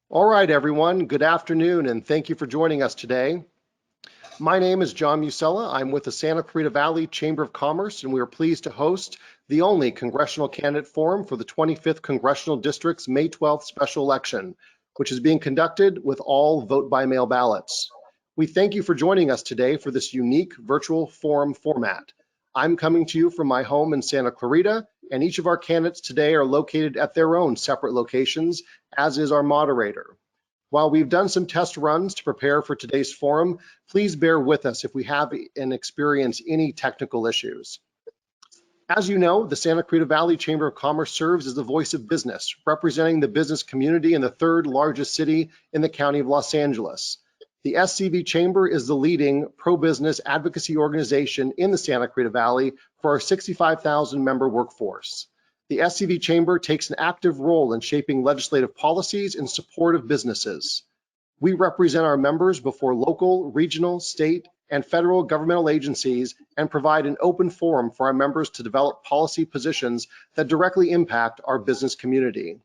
All right, everyone. Good afternoon, and thank you for joining us today. My name is John Musella. I'm with the Santa Clarita Valley Chamber of Commerce, and we are pleased to host the only Congressional Candidate Forum for the 25th Congressional District's May 12th special election, which is being conducted with all vote-by-mail ballots. We thank you for joining us today for this unique virtual forum format. I'm coming to you from my home in Santa Clarita, and each of our candidates today are located at their own separate locations, as is our moderator. While we've done some test runs to prepare for today's forum, please bear with us if we have and experience any technical issues. As you know, the Santa Clarita Valley Chamber of Commerce serves as the voice of business, representing the business community in the third largest city in the county of Los Angeles. The SCV Chamber is the leading pro-business advocacy organization in the Santa Clarita Valley for our 65,000 member workforce. The SCV Chamber takes an active role in shaping legislative policies in support of businesses. We represent our members before local, regional, state, and federal governmental agencies and provide an open forum for our members to develop policy positions that directly impact our business community.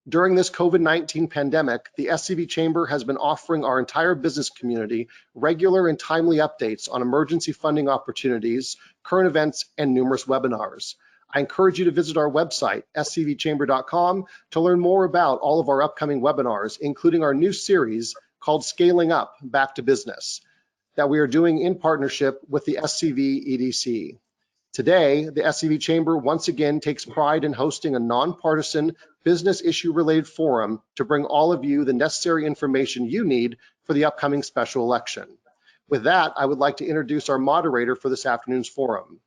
During this COVID-19 pandemic, the SCV Chamber has been offering our entire business community regular and timely updates on emergency funding opportunities, current events, and numerous webinars. I encourage you to visit our website, scvchamber.com, to learn more about all of our upcoming webinars, including our new series called Scaling Up Back to Business, that we are doing in partnership with the SCV EDC. Today, the SCV Chamber once again takes pride in hosting a nonpartisan business issue-related forum to bring all of you the necessary information you need for the upcoming special election. With that, I would like to introduce our moderator for this afternoon's forum.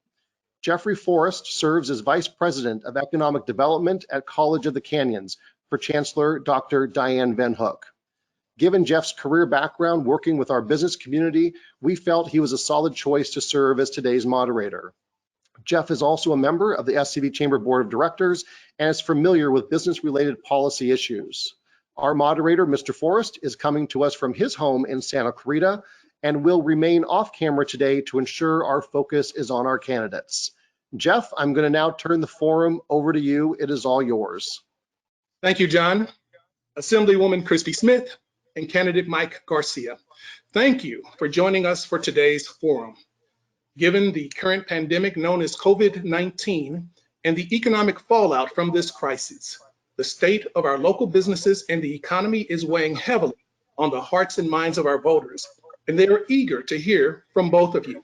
Jeffrey Forrest serves as Vice President of Economic Development at College of the Canyons for Chancellor Dr. Diane Van Hook. Given Jeff's career background working with our business community, we felt he was a solid choice to serve as today's moderator. Jeff is also a member of the SCV Chamber Board of Directors and is familiar with business-related policy issues. Our moderator, Mr. Forrest, is coming to us from his home in Santa Clarita and will remain off camera today to ensure our focus is on our candidates. Jeff, I'm going to now turn the forum over to you. It is all yours. Thank you, John. Assemblywoman Christy Smith and candidate Mike Garcia, thank you for joining us for today's forum. Given the current pandemic known as COVID-19 and the economic fallout from this crisis, the state of our local businesses and the economy is weighing heavily on the hearts and minds of our voters, and they are eager to hear from both of you.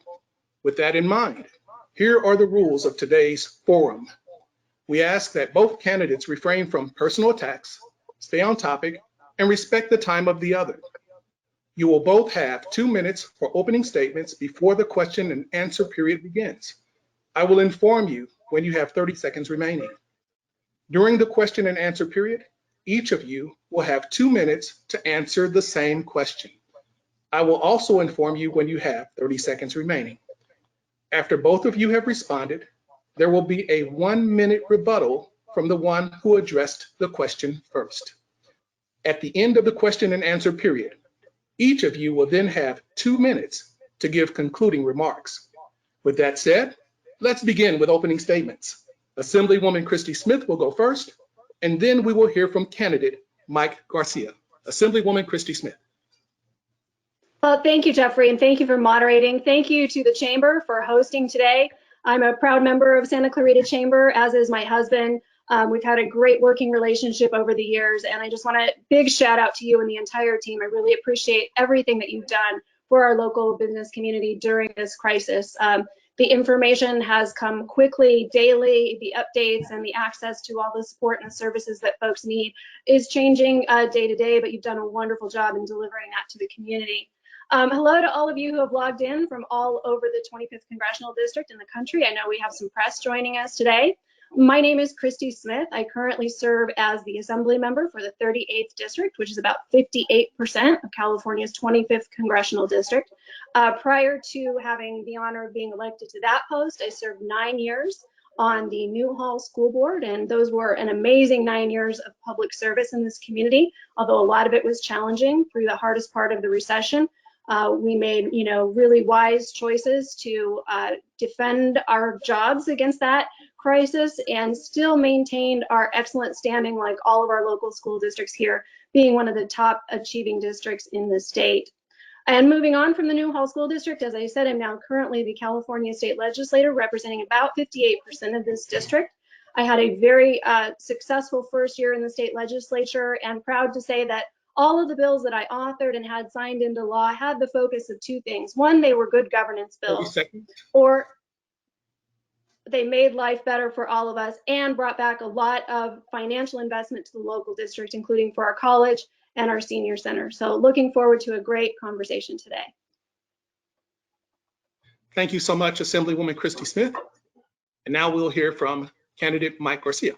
With that in mind, here are the rules of today's forum. We ask that both candidates refrain from personal attacks, stay on topic, and respect the time of the other. You will both have 2 minutes for opening statements before the question and answer period begins. I will inform you when you have 30 seconds remaining. During the question and answer period, each of you will have 2 minutes to answer the same question. I will also inform you when you have 30 seconds remaining. After both of you have responded, there will be a 1-minute rebuttal from the one who addressed the question first. At the end of the question and answer period, each of you will then have 2 minutes to give concluding remarks. With that said, let's begin with opening statements. Assemblywoman Christy Smith will go first, and then we will hear from candidate Mike Garcia. Assemblywoman Christy Smith. Thank you, Jeffrey, and thank you for moderating. Thank you to the Chamber for hosting today. I'm a proud member of Santa Clarita Chamber, as is my husband. We've had a great working relationship over the years, and I just want a big shout out to you and the entire team. I really appreciate everything that you've done for our local business community during this crisis. The information has come quickly, daily. The updates and the access to all the support and the services that folks need is changing day to day, but you've done a wonderful job in delivering that to the community. Hello to all of you who have logged in from all over the 25th Congressional District in the country. I know we have some press joining us today. My name is Christy Smith. I currently serve as the Assembly member for the 38th District, which is about 58% of California's 25th Congressional District. Prior to having the honor of being elected to that post, I served 9 years on the Newhall School Board, and those were an amazing 9 years of public service in this community, although a lot of it was challenging through the hardest part of the recession. We made, really wise choices to defend our jobs against that crisis and still maintained our excellent standing, like all of our local school districts here, being one of the top achieving districts in the state. And moving on from the Newhall School District, as I said, I'm now currently the California State Legislator representing about 58% of this district. I had a very successful first year in the state legislature, and proud to say that all of the bills that I authored and had signed into law had the focus of two things. One, they were good governance bills, or they made life better for all of us and brought back a lot of financial investment to the local district, including for our college and our senior center. So looking forward to a great conversation today. Thank you so much, Assemblywoman Christy Smith. And now we'll hear from candidate Mike Garcia.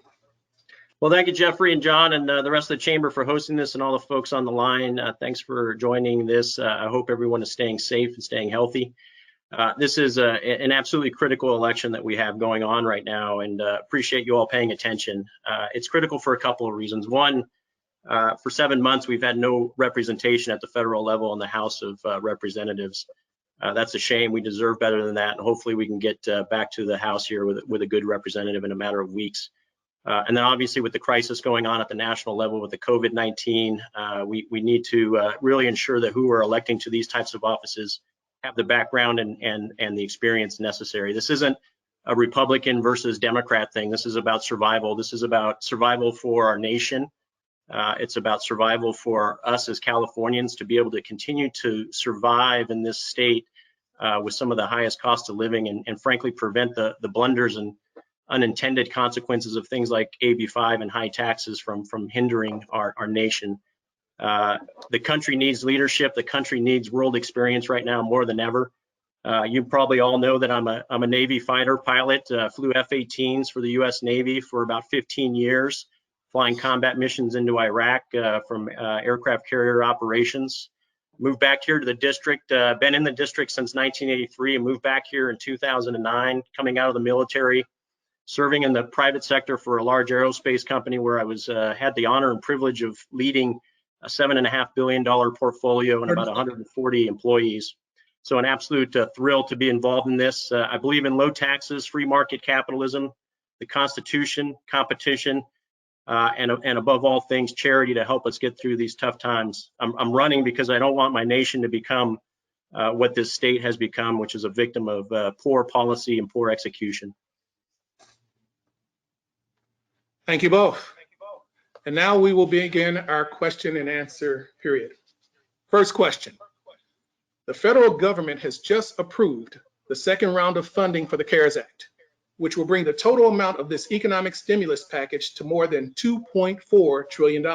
Well, thank you, Jeffrey and John and the rest of the chamber for hosting this, and all the folks on the line. Thanks for joining this. I hope everyone is staying safe and staying healthy. This is an absolutely critical election that we have going on right now, and appreciate you all paying attention. It's critical for a couple of reasons. One, for 7 months, we've had no representation at the federal level in the House of Representatives. That's a shame. We deserve better than that, and hopefully we can get back to the House here with a good representative in a matter of weeks. And then obviously with the crisis going on at the national level with the COVID-19, we need to really ensure that who we're electing to these types of offices have the background and the experience necessary. This isn't a Republican versus Democrat thing. This is about survival. This is about survival for our nation. It's about survival for us as Californians to be able to continue to survive in this state with some of the highest cost of living, and frankly prevent the blunders and unintended consequences of things like AB5 and high taxes from hindering our nation. The country needs leadership. The country needs world experience right now more than ever. You probably all know that I'm a Navy fighter pilot, flew F-18s for the U.S. Navy for about 15 years, flying combat missions into Iraq from aircraft carrier operations. Moved back here to the district, been in the district since 1983 and moved back here in 2009, coming out of the military, serving in the private sector for a large aerospace company where I was had the honor and privilege of leading a $7.5 billion portfolio and about 140 employees. So an absolute thrill to be involved in this. I believe in low taxes, free market capitalism, the Constitution, competition, and above all things, charity to help us get through these tough times. I'm running because I don't want my nation to become what this state has become, which is a victim of poor policy and poor execution. Thank you both. And now we will begin our question and answer period. First question. The federal government has just approved the second round of funding for the CARES Act, which will bring the total amount of this economic stimulus package to more than $2.4 trillion.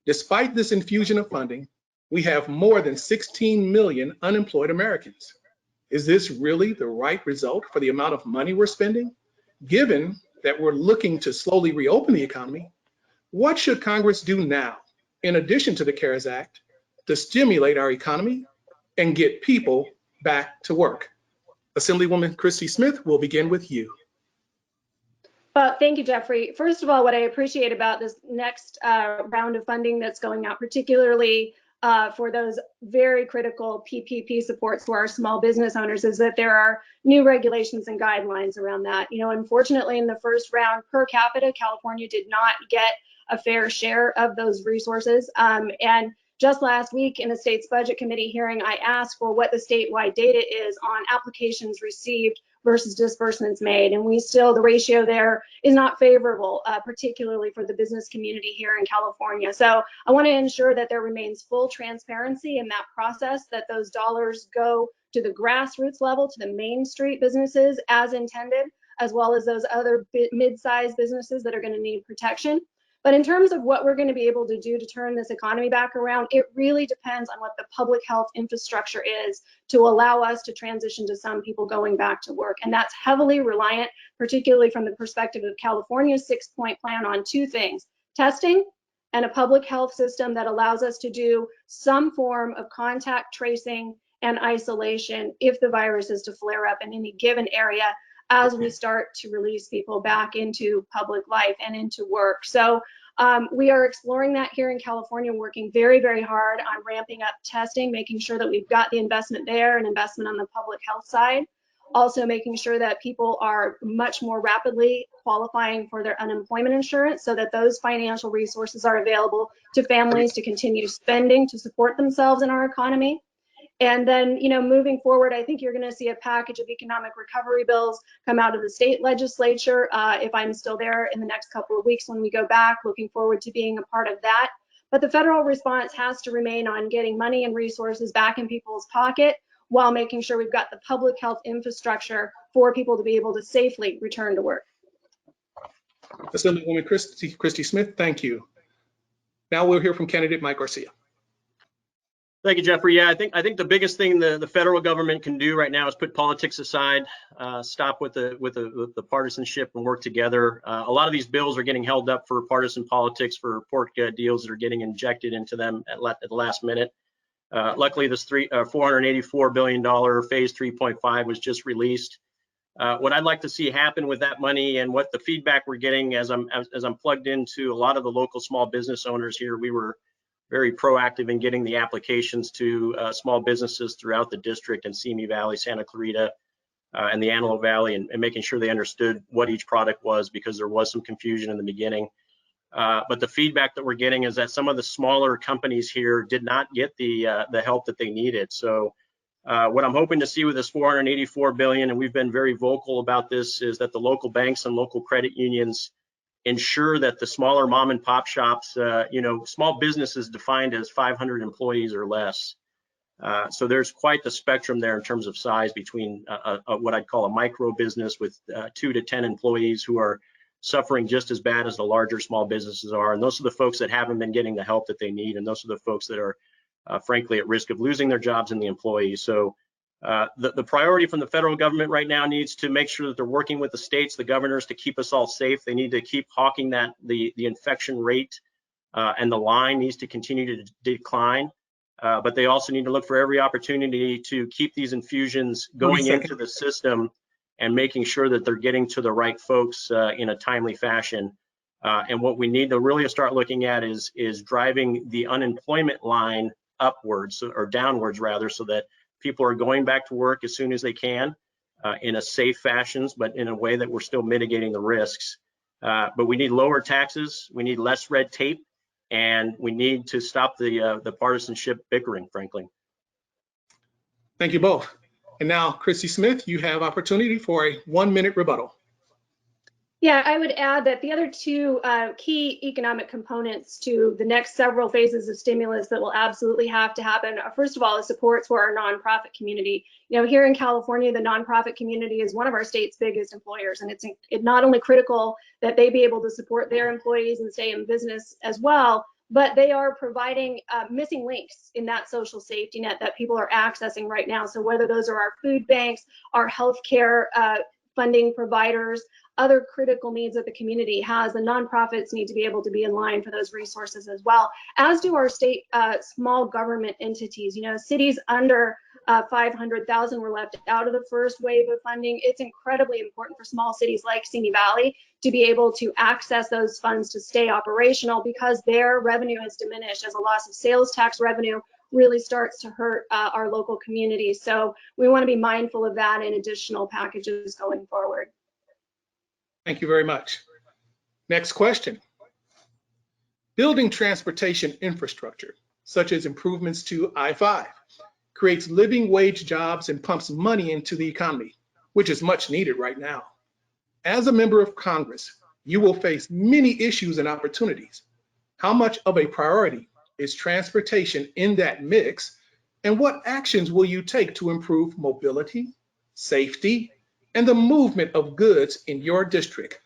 Despite this infusion of funding, we have more than 16 million unemployed Americans. Is this really the right result for the amount of money we're spending? Given that we're looking to slowly reopen the economy, what should Congress do now, in addition to the CARES Act, to stimulate our economy and get people back to work? Assemblywoman Christy Smith, we'll begin with you. Thank you, Jeffrey. First of all, what I appreciate about this next round of funding that's going out, particularly for those very critical PPP supports for our small business owners, is that there are new regulations and guidelines around that. Unfortunately, in the first round per capita, California did not get a fair share of those resources. And just last week in a state's budget committee hearing, I asked for what the statewide data is on applications received versus disbursements made. And the ratio there is not favorable, particularly for the business community here in California. So I want to ensure that there remains full transparency in that process, that those dollars go to the grassroots level, to the Main Street businesses as intended, as well as those other mid-sized businesses that are going to need protection. But in terms of what we're going to be able to do to turn this economy back around, it really depends on what the public health infrastructure is to allow us to transition to some people going back to work. And that's heavily reliant, particularly from the perspective of California's 6-point plan, on two things: testing and a public health system that allows us to do some form of contact tracing and isolation if the virus is to flare up in any given area, as we start to release people back into public life and into work. So We are exploring that here in California, working very, very hard on ramping up testing, making sure that we've got the investment there and investment on the public health side. Also making sure that people are much more rapidly qualifying for their unemployment insurance so that those financial resources are available to families to continue spending to support themselves in our economy. And then, moving forward, I think you're going to see a package of economic recovery bills come out of the state legislature if I'm still there in the next couple of weeks when we go back. Looking forward to being a part of that. But the federal response has to remain on getting money and resources back in people's pocket while making sure we've got the public health infrastructure for people to be able to safely return to work. Assemblywoman Christy Smith, thank you. Now we'll hear from candidate Mike Garcia. Thank you, Jeffrey. Yeah, I think the biggest thing the federal government can do right now is put politics aside, stop with the partisanship and work together. A lot of these bills are getting held up for partisan politics, for pork deals that are getting injected into them at the last minute. Luckily, this $484 billion phase 3.5 was just released. What I'd like to see happen with that money and what the feedback we're getting as I'm plugged into a lot of the local small business owners here, we were very proactive in getting the applications to small businesses throughout the district in Simi Valley, Santa Clarita, and the Antelope Valley, and making sure they understood what each product was, because there was some confusion in the beginning. But the feedback that we're getting is that some of the smaller companies here did not get the help that they needed. So what I'm hoping to see with this $484 billion, and we've been very vocal about this, is that the local banks and local credit unions ensure that the smaller mom and pop shops, small businesses defined as 500 employees or less. So there's quite the spectrum there in terms of size between what I'd call a micro business with 2 to 10 employees who are suffering just as bad as the larger small businesses are. And those are the folks that haven't been getting the help that they need. And those are the folks that are frankly at risk of losing their jobs and the employees. So the priority from the federal government right now needs to make sure that they're working with the states, the governors, to keep us all safe. They need to keep hawking that the infection rate and the line needs to continue to decline. But they also need to look for every opportunity to keep these infusions going into the system and making sure that they're getting to the right folks in a timely fashion. And what we need to really start looking at is driving the unemployment line upwards, or downwards rather, so that people are going back to work as soon as they can in a safe fashion, but in a way that we're still mitigating the risks. But we need lower taxes, we need less red tape, and we need to stop the partisanship bickering, frankly. Thank you both. And now, Christy Smith, you have opportunity for a 1-minute rebuttal. Yeah, I would add that the other two key economic components to the next several phases of stimulus that will absolutely have to happen, first of all, is supports for our nonprofit community. Here in California, the nonprofit community is one of our state's biggest employers, and it's not only critical that they be able to support their employees and stay in business as well, but they are providing missing links in that social safety net that people are accessing right now. So whether those are our food banks, our healthcare funding providers, other critical needs that the community has, the nonprofits need to be able to be in line for those resources as well, as do our state small government entities. Cities under 500,000 were left out of the first wave of funding. It's incredibly important for small cities like Simi Valley to be able to access those funds to stay operational, because their revenue has diminished as a loss of sales tax revenue really starts to hurt our local communities. So we want to be mindful of that in additional packages going forward. Thank you very much. Next question. Building transportation infrastructure, such as improvements to I-5, creates living wage jobs and pumps money into the economy, which is much needed right now. As a member of Congress, you will face many issues and opportunities. How much of a priority is transportation in that mix, and what actions will you take to improve mobility, safety, and the movement of goods in your district?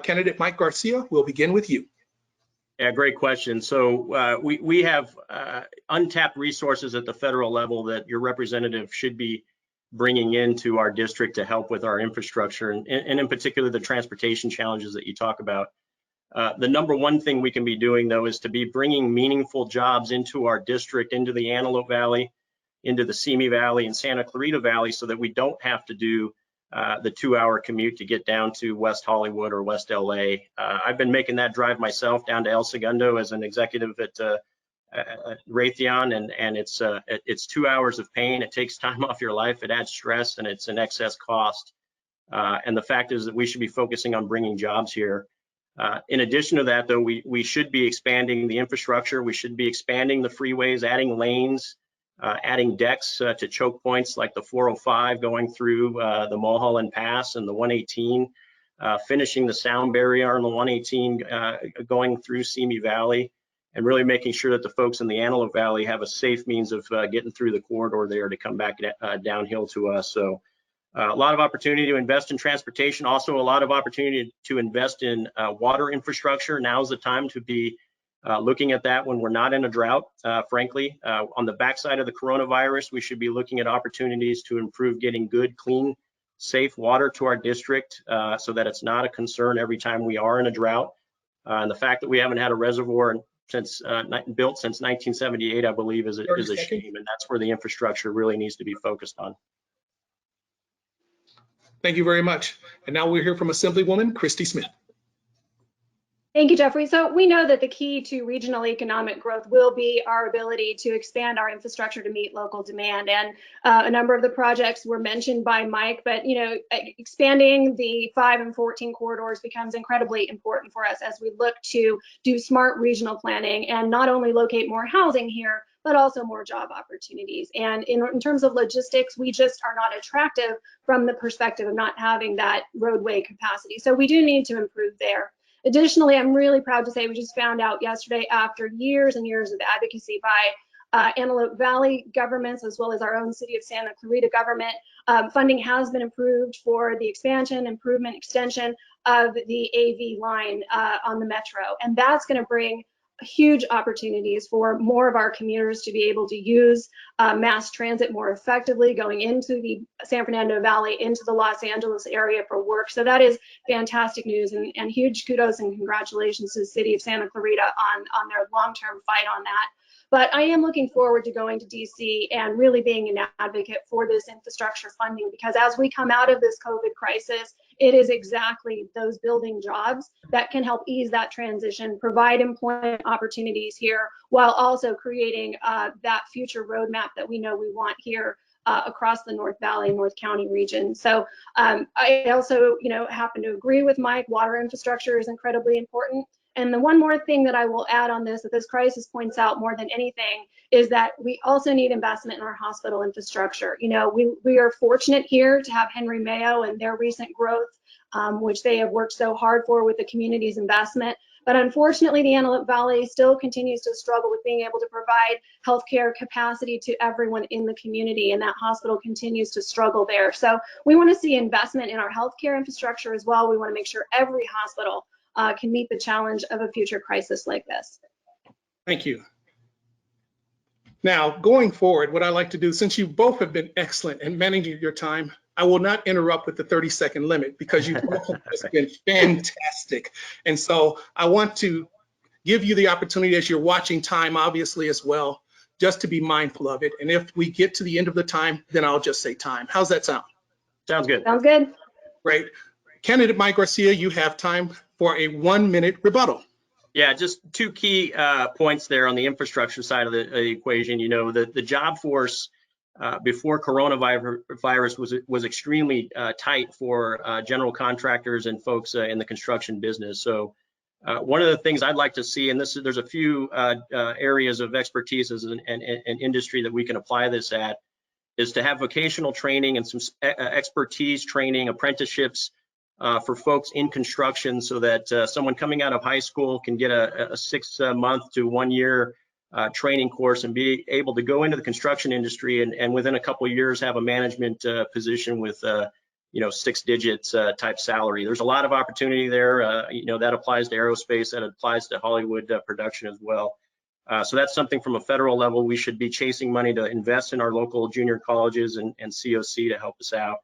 Candidate Mike Garcia, we'll begin with you. Yeah, great question. So we have untapped resources at the federal level that your representative should be bringing into our district to help with our infrastructure, and in particular the transportation challenges that you talk about. The number one thing we can be doing, though, is to be bringing meaningful jobs into our district, into the Antelope Valley, into the Simi Valley and Santa Clarita Valley, so that we don't have to do the 2-hour commute to get down to West Hollywood or West LA. I've been making that drive myself down to El Segundo as an executive at Raytheon, and it's 2 hours of pain. It takes time off your life. It adds stress, and it's an excess cost. And the fact is that we should be focusing on bringing jobs here. In addition to that, though, we should be expanding the infrastructure. We should be expanding the freeways, adding lanes, adding decks to choke points like the 405 going through the Mulholland Pass and the 118, finishing the sound barrier on the 118 going through Simi Valley, and really making sure that the folks in the Antelope Valley have a safe means of getting through the corridor there to come back downhill to us. So a lot of opportunity to invest in transportation, also a lot of opportunity to invest in water infrastructure. Now's the time to be looking at that when we're not in a drought, frankly. On the backside of the coronavirus, we should be looking at opportunities to improve getting good, clean, safe water to our district so that it's not a concern every time we are in a drought. And the fact that we haven't had a reservoir since built since 1978, I believe, is a shame, and that's where the infrastructure really needs to be focused on. Thank you very much. And now we'll hear from Assemblywoman Christy Smith. Thank you, Jeffrey. So we know that the key to regional economic growth will be our ability to expand our infrastructure to meet local demand. And a number of the projects were mentioned by Mike, but expanding the 5 and 14 corridors becomes incredibly important for us as we look to do smart regional planning and not only locate more housing here, but also more job opportunities. And in terms of logistics, we just are not attractive from the perspective of not having that roadway capacity. So we do need to improve there. Additionally, I'm really proud to say we just found out yesterday, after years and years of advocacy by Antelope Valley governments, as well as our own city of Santa Clarita government, funding has been approved for the expansion, improvement, extension of the AV line on the metro. And that's going to bring huge opportunities for more of our commuters to be able to use mass transit more effectively going into the San Fernando Valley, into the Los Angeles area for work. So that is fantastic news, and huge kudos and congratulations to the city of Santa Clarita on their long-term fight on that. But I am looking forward to going to DC and really being an advocate for this infrastructure funding, because as we come out of this COVID crisis, it is exactly those building jobs that can help ease that transition, provide employment opportunities here, while also creating that future roadmap that we know we want here across the North Valley, North County region. So I also, happen to agree with Mike. Water infrastructure is incredibly important. And the one more thing that I will add on this, that this crisis points out more than anything, is that we also need investment in our hospital infrastructure. We are fortunate here to have Henry Mayo and their recent growth, which they have worked so hard for with the community's investment. But unfortunately, the Antelope Valley still continues to struggle with being able to provide healthcare capacity to everyone in the community, and that hospital continues to struggle there. So we want to see investment in our healthcare infrastructure as well. We want to make sure every hospital can meet the challenge of a future crisis like this. Thank you. Now, going forward, what I like to do, since you both have been excellent in managing your time, I will not interrupt with the 30-second limit, because you've just been fantastic. And so I want to give you the opportunity, as you're watching time, obviously, as well, just to be mindful of it. And if we get to the end of the time, then I'll just say time. How's that sound? Sounds good. Sounds good. Great. Candidate Mike Garcia, you have time for a 1-minute rebuttal. Yeah, just two key points there on the infrastructure side of the equation. The job force before coronavirus was extremely tight for general contractors and folks in the construction business. So one of the things I'd like to see, and there's a few areas of expertise and industry that we can apply this at, is to have vocational training and some expertise training, apprenticeships for folks in construction, so that someone coming out of high school can get a 6-month to 1-year training course and be able to go into the construction industry and within a couple of years have a management position with 6 digits type salary. There's a lot of opportunity there. That applies to aerospace, that applies to Hollywood production as well. So that's something from a federal level we should be chasing money to invest in our local junior colleges and COC to help us out.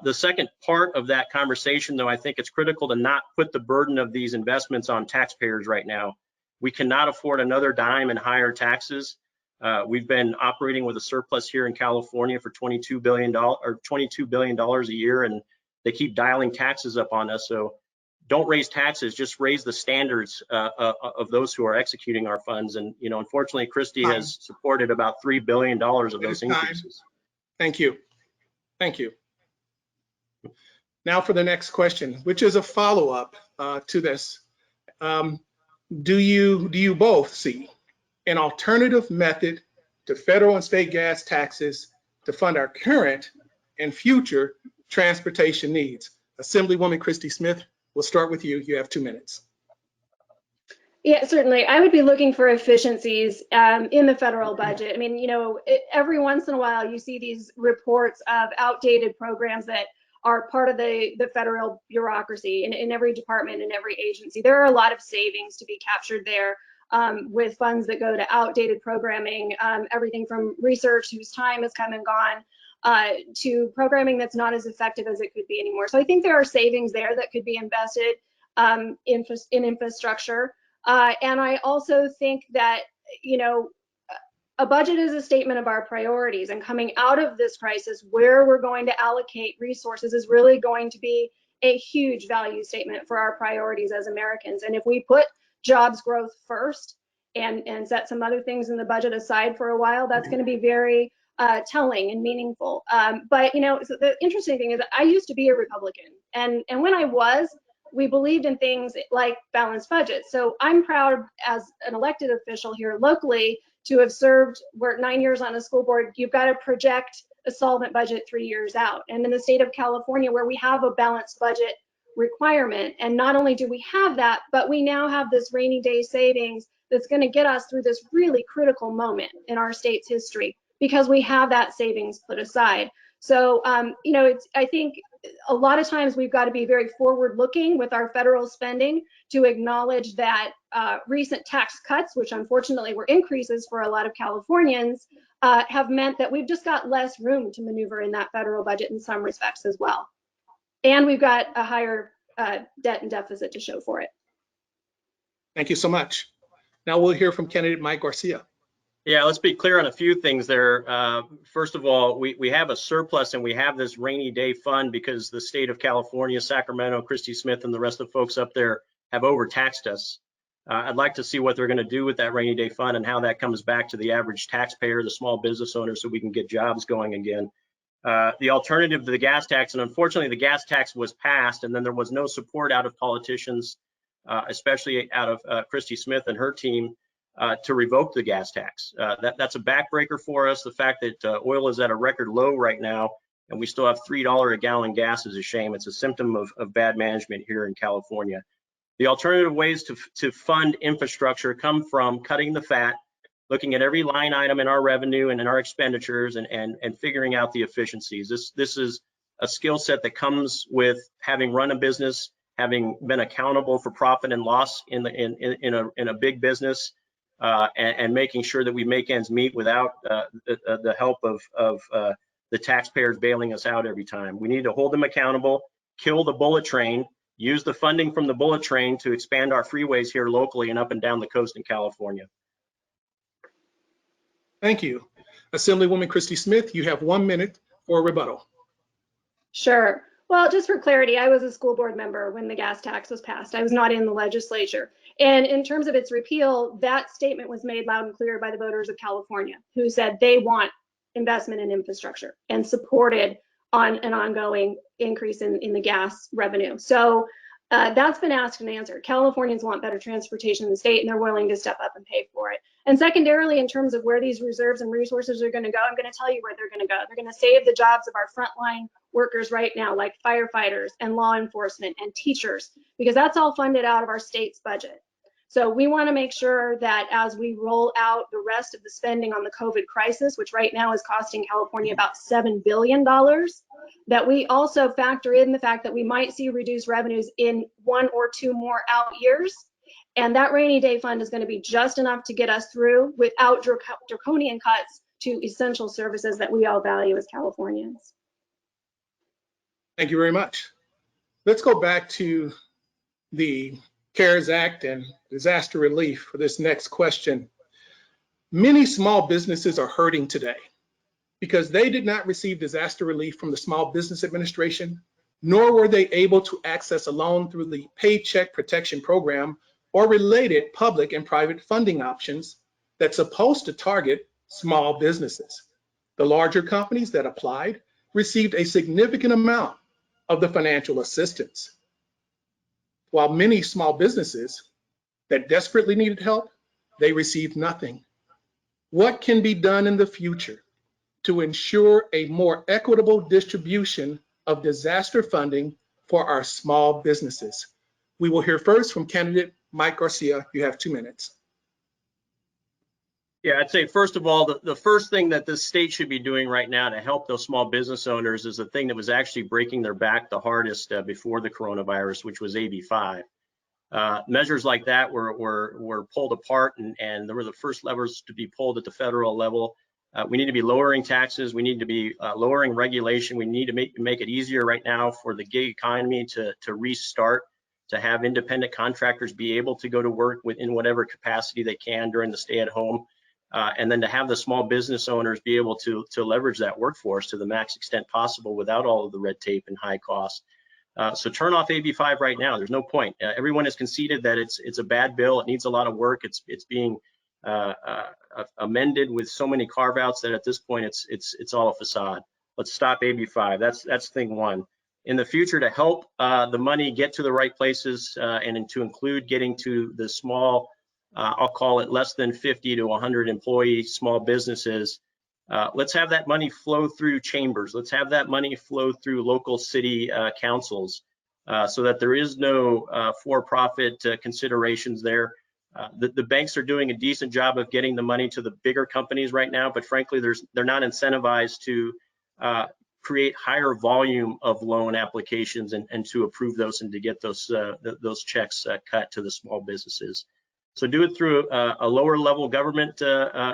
The second part of that conversation, though, I think it's critical to not put the burden of these investments on taxpayers right now. We cannot afford another dime in higher taxes. We've been operating with a surplus here in California for $22 billion a year, and they keep dialing taxes up on us. So don't raise taxes, just raise the standards of those who are executing our funds. And, unfortunately, Christy has supported about $3 billion of those increases. Thank you. Thank you. Now for the next question, which is a follow-up to this. Do you both see an alternative method to federal and state gas taxes to fund our current and future transportation needs? Assemblywoman Christy Smith, we'll start with you. You have 2 minutes. Yeah, certainly. I would be looking for efficiencies in the federal budget. I mean, every once in a while you see these reports of outdated programs that are part of the federal bureaucracy in every department, in every agency. There are a lot of savings to be captured there with funds that go to outdated programming, everything from research whose time has come and gone to programming that's not as effective as it could be anymore. So I think there are savings there that could be invested in infrastructure. And I also think that, a budget is a statement of our priorities, and coming out of this crisis, where we're going to allocate resources is really going to be a huge value statement for our priorities as Americans. And if we put jobs growth first and set some other things in the budget aside for a while, that's going to be very telling and meaningful. But so the interesting thing is I used to be a Republican, and when I was, we believed in things like balanced budgets. So I'm proud as an elected official here locally to have served, we're 9 years on a school board. You've got to project a solvent budget 3 years out. And in the state of California, where we have a balanced budget requirement, and not only do we have that, but we now have this rainy day savings that's going to get us through this really critical moment in our state's history because we have that savings put aside. So, I think a lot of times we've got to be very forward looking with our federal spending to acknowledge that recent tax cuts, which unfortunately were increases for a lot of Californians, have meant that we've just got less room to maneuver in that federal budget in some respects as well. And we've got a higher debt and deficit to show for it. Thank you so much. Now we'll hear from candidate Mike Garcia. Yeah, let's be clear on a few things there. First of all, we have a surplus and we have this rainy day fund because the state of California, Sacramento, Christy Smith, and the rest of the folks up there have overtaxed us. I'd like to see what they're going to do with that rainy day fund and how that comes back to the average taxpayer, the small business owner, so we can get jobs going again. The alternative to the gas tax, and unfortunately the gas tax was passed and then there was no support out of politicians, especially out of Christy Smith and her team, to revoke the gas tax. That's a backbreaker for us. The fact that oil is at a record low right now and we still have $3 a gallon gas is a shame. It's a symptom of bad management here in California. The alternative ways to fund infrastructure come from cutting the fat, looking at every line item in our revenue and in our expenditures and figuring out the efficiencies. This is a skill set that comes with having run a business, having been accountable for profit and loss in a big business, and making sure that we make ends meet without the help of the taxpayers bailing us out every time. We need to hold them accountable, kill the bullet train, use the funding from the bullet train to expand our freeways here locally and up and down the coast in California. Thank you. Assemblywoman Christy Smith, you have 1 minute for a rebuttal. Sure. Well, just for clarity, I was a school board member when the gas tax was passed. I was not in the legislature. And in terms of its repeal, that statement was made loud and clear by the voters of California, who said they want investment in infrastructure and supported on an ongoing increase in the gas revenue. So that's been asked and answered. Californians want better transportation in the state, and they're willing to step up and pay for it. And secondarily, in terms of where these reserves and resources are going to go, I'm going to tell you where they're going to go. They're going to save the jobs of our frontline workers right now, like firefighters and law enforcement and teachers, because that's all funded out of our state's budget. So we want to make sure that as we roll out the rest of the spending on the COVID crisis, which right now is costing California about $7 billion, that we also factor in the fact that we might see reduced revenues in 1 or 2 more out years. And that rainy day fund is going to be just enough to get us through without draconian cuts to essential services that we all value as Californians. Thank you very much. Let's go back to the CARES Act and disaster relief for this next question. Many small businesses are hurting today because they did not receive disaster relief from the Small Business Administration, nor were they able to access a loan through the Paycheck Protection Program or related public and private funding options that's supposed to target small businesses. The larger companies that applied received a significant amount of the financial assistance, while many small businesses that desperately needed help, they received nothing. What can be done in the future to ensure a more equitable distribution of disaster funding for our small businesses? We will hear first from candidate Mike Garcia. You have 2 minutes. Yeah, I'd say first of all, the first thing that this state should be doing right now to help those small business owners is the thing that was actually breaking their back the hardest before the coronavirus, which was AB 5. Measures like that were pulled apart, and there were the first levers to be pulled at the federal level. We need to be lowering taxes. We need to be lowering regulation. We need to make it easier right now for the gig economy to restart, to have independent contractors be able to go to work in whatever capacity they can during the stay-at-home. And then to have the small business owners be able to leverage that workforce to the max extent possible without all of the red tape and high costs. So turn off AB 5 right now. There's no point. Everyone has conceded that it's a bad bill. It needs a lot of work. It's being amended with so many carve-outs that at this point it's all a facade. Let's stop AB 5. That's thing one. In the future, to help the money get to the right places and to include getting to the small, I'll call it less than 50 to 100 employee small businesses, let's have that money flow through chambers. Let's have that money flow through local city councils so that there is no for-profit considerations there. The banks are doing a decent job of getting the money to the bigger companies right now, but frankly, they're not incentivized to create higher volume of loan applications and to approve those and to get those checks cut to the small businesses. So do it through a lower level government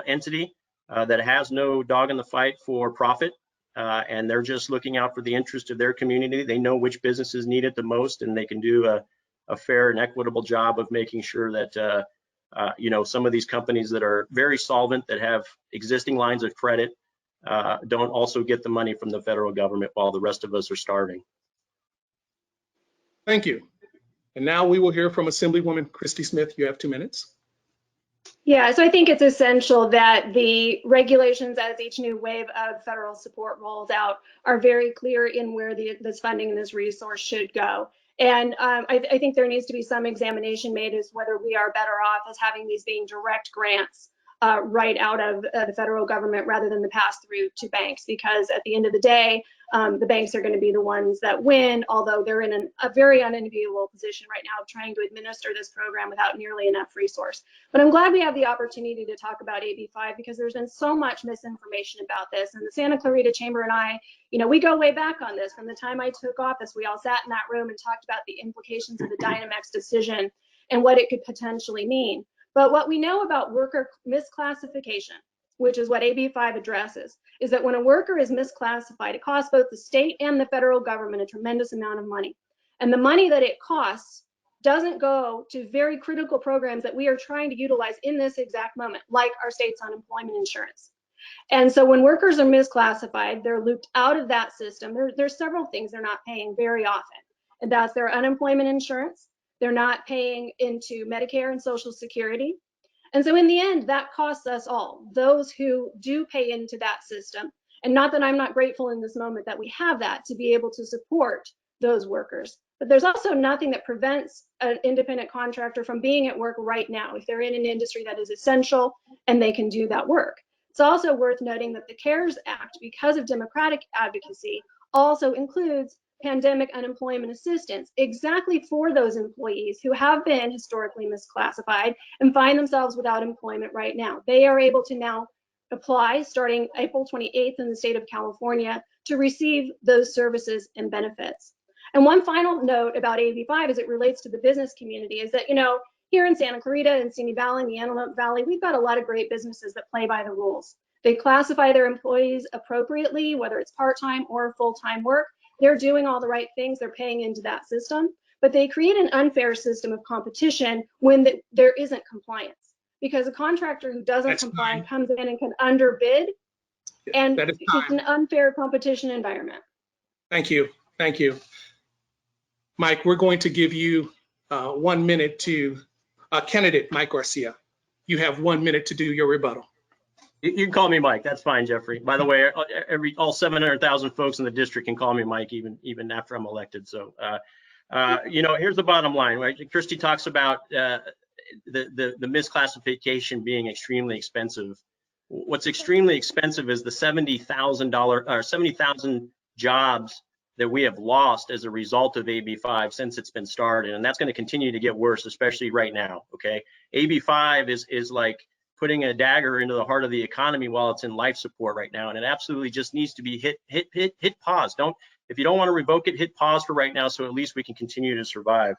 entity that has no dog in the fight for profit, and they're just looking out for the interest of their community. They know which businesses need it the most, and they can do a fair and equitable job of making sure that some of these companies that are very solvent, that have existing lines of credit, don't also get the money from the federal government while the rest of us are starving. Thank you. And now we will hear from Assemblywoman Christy Smith. You have 2 minutes. Yeah, so I think it's essential that the regulations as each new wave of federal support rolls out are very clear in where this funding and this resource should go. And I think there needs to be some examination made as whether we are better off as having these being direct grants right out of the federal government rather than the pass through to banks, because at the end of the day, the banks are going to be the ones that win, although they're in a very unenviable position right now of trying to administer this program without nearly enough resource. But I'm glad we have the opportunity to talk about AB 5 because there's been so much misinformation about this. And the Santa Clarita Chamber and I, we go way back on this. From the time I took office, we all sat in that room and talked about the implications of the Dynamex decision and what it could potentially mean. But what we know about worker misclassification, which is what AB 5 addresses, is that when a worker is misclassified, it costs both the state and the federal government a tremendous amount of money. And the money that it costs doesn't go to very critical programs that we are trying to utilize in this exact moment, like our state's unemployment insurance. And so when workers are misclassified, they're looped out of that system. There's several things they're not paying very often, and that's their unemployment insurance. They're not paying into Medicare and Social Security. And so in the end, that costs us all, those who do pay into that system. And not that I'm not grateful in this moment that we have that to be able to support those workers. But there's also nothing that prevents an independent contractor from being at work right now if they're in an industry that is essential and they can do that work. It's also worth noting that the CARES Act, because of Democratic advocacy, also includes pandemic unemployment assistance exactly for those employees who have been historically misclassified and find themselves without employment right now. They are able to now apply starting April 28th in the state of California to receive those services and benefits. And one final note about AB 5 as it relates to the business community is that, here in Santa Clarita and Simi Valley and the Antelope Valley, we've got a lot of great businesses that play by the rules. They classify their employees appropriately, whether it's part-time or full-time work. They're doing all the right things, they're paying into that system, but they create an unfair system of competition when there isn't compliance. because a contractor who doesn't That's comply fine. comes in and can underbid, and That is it's fine. an unfair competition environment. Thank you. Thank you. Mike, we're going to give you 1 minute to candidate Mike Garcia. You have 1 minute to do your rebuttal. You can call me Mike. That's fine, Jeffrey. By the way, all 700,000 folks in the district can call me Mike, even after I'm elected. So, here's the bottom line, right? Christy talks about the misclassification being extremely expensive. What's extremely expensive is the $70,000 jobs that we have lost as a result of AB5 since it's been started, and that's going to continue to get worse, especially right now. Okay, AB5 is like putting a dagger into the heart of the economy while it's in life support right now, and it absolutely just needs to be hit pause. If you don't want to revoke it, hit pause for right now, so at least we can continue to survive.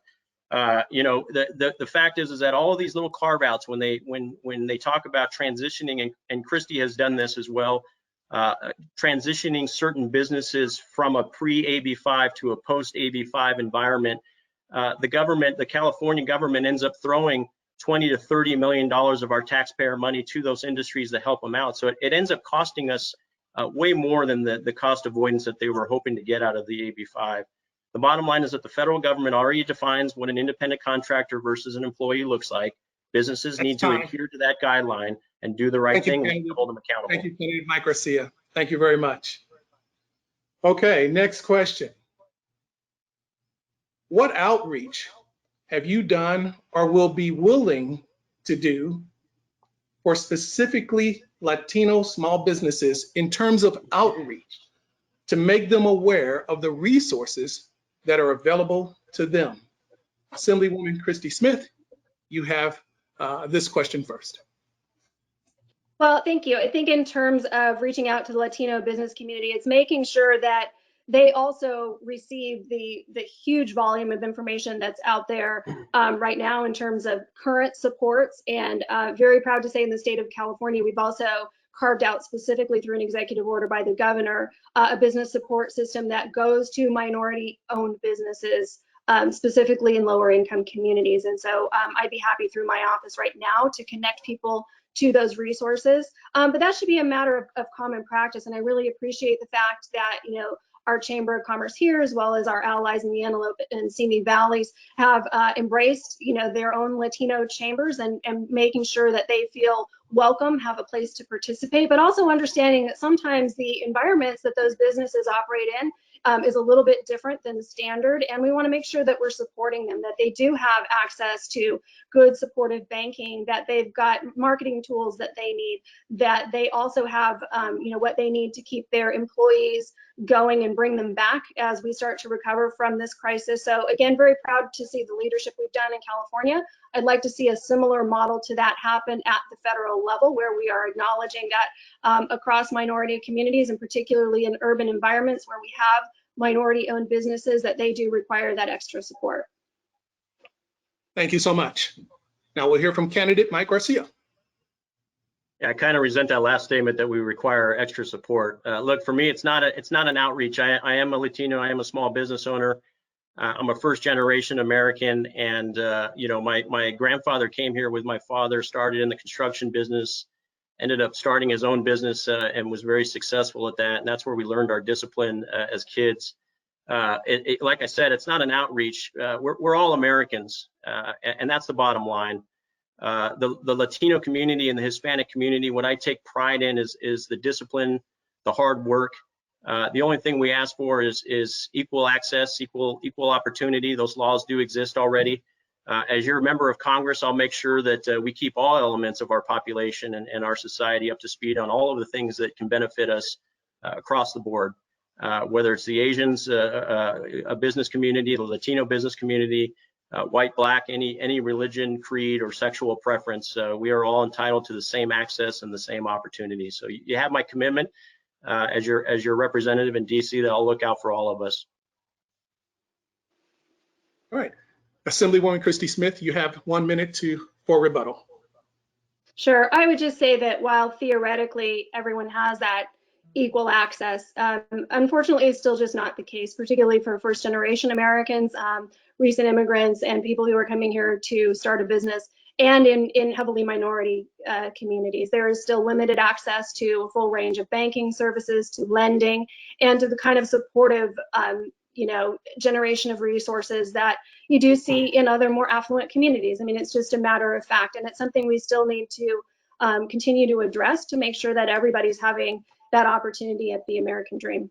The fact is that all of these little carve outs, when they talk about transitioning, and Christy has done this as well, transitioning certain businesses from a pre-AB5 to a post-AB5 environment, the California government ends up throwing $20 to $30 million of our taxpayer money to those industries to help them out. So it ends up costing us way more than the cost avoidance that they were hoping to get out of the AB5. The bottom line is that the federal government already defines what an independent contractor versus an employee looks like. Businesses need to adhere to that guideline and do the right thing and hold them accountable. Thank you, Candidate Mike Garcia. Thank you very much. Okay, next question. What outreach have you done or will be willing to do for specifically Latino small businesses in terms of outreach to make them aware of the resources that are available to them? Assemblywoman Christy Smith, you have this question first. Well, thank you. I think in terms of reaching out to the Latino business community, it's making sure that they also receive the huge volume of information that's out there right now in terms of current supports. And very proud to say in the state of California, we've also carved out specifically through an executive order by the governor, a business support system that goes to minority-owned businesses, specifically in lower income communities. And so I'd be happy through my office right now to connect people to those resources. But that should be a matter of common practice. And I really appreciate the fact that, our Chamber of Commerce here, as well as our allies in the Antelope and Simi Valleys, have embraced, their own Latino chambers and making sure that they feel welcome, have a place to participate, but also understanding that sometimes the environments that those businesses operate in is a little bit different than the standard. And we want to make sure that we're supporting them, that they do have access to good supportive banking, that they've got marketing tools that they need, that they also have, what they need to keep their employees going and bring them back as we start to recover from this crisis. So again, very proud to see the leadership we've done in California. I'd like to see a similar model to that happen at the federal level, where we are acknowledging that across minority communities, and particularly in urban environments where we have minority-owned businesses, that they do require that extra support. Thank you so much. Now we'll hear from candidate Mike Garcia. Yeah, I kind of resent that last statement that we require extra support. Look, for me, it's not an outreach. I am a Latino. I am a small business owner. I'm a first-generation American, and my grandfather came here with my father, started in the construction business, ended up starting his own business, and was very successful at that. And that's where we learned our discipline as kids. Like I said, it's not an outreach. We're all Americans, and that's the bottom line. The Latino community and the Hispanic community, what I take pride in is the discipline, the hard work. The only thing we ask for is equal access, equal opportunity. Those laws do exist already. As you're a member of Congress, I'll make sure that we keep all elements of our population and our society up to speed on all of the things that can benefit us across the board, whether it's the Asians, a business community, the Latino business community, white, black, any religion, creed, or sexual preference. We are all entitled to the same access and the same opportunities. So you have my commitment as your representative in DC that I'll look out for all of us. All right. Assemblywoman Christy Smith, you have 1 minute for rebuttal. Sure. I would just say that while theoretically everyone has that equal access, unfortunately, it's still just not the case, particularly for first-generation Americans, recent immigrants, and people who are coming here to start a business. and in heavily minority communities. There is still limited access to a full range of banking services, to lending, and to the kind of supportive generation of resources that you do see in other more affluent communities. I mean, it's just a matter of fact, and it's something we still need to continue to address to make sure that everybody's having that opportunity at the American dream.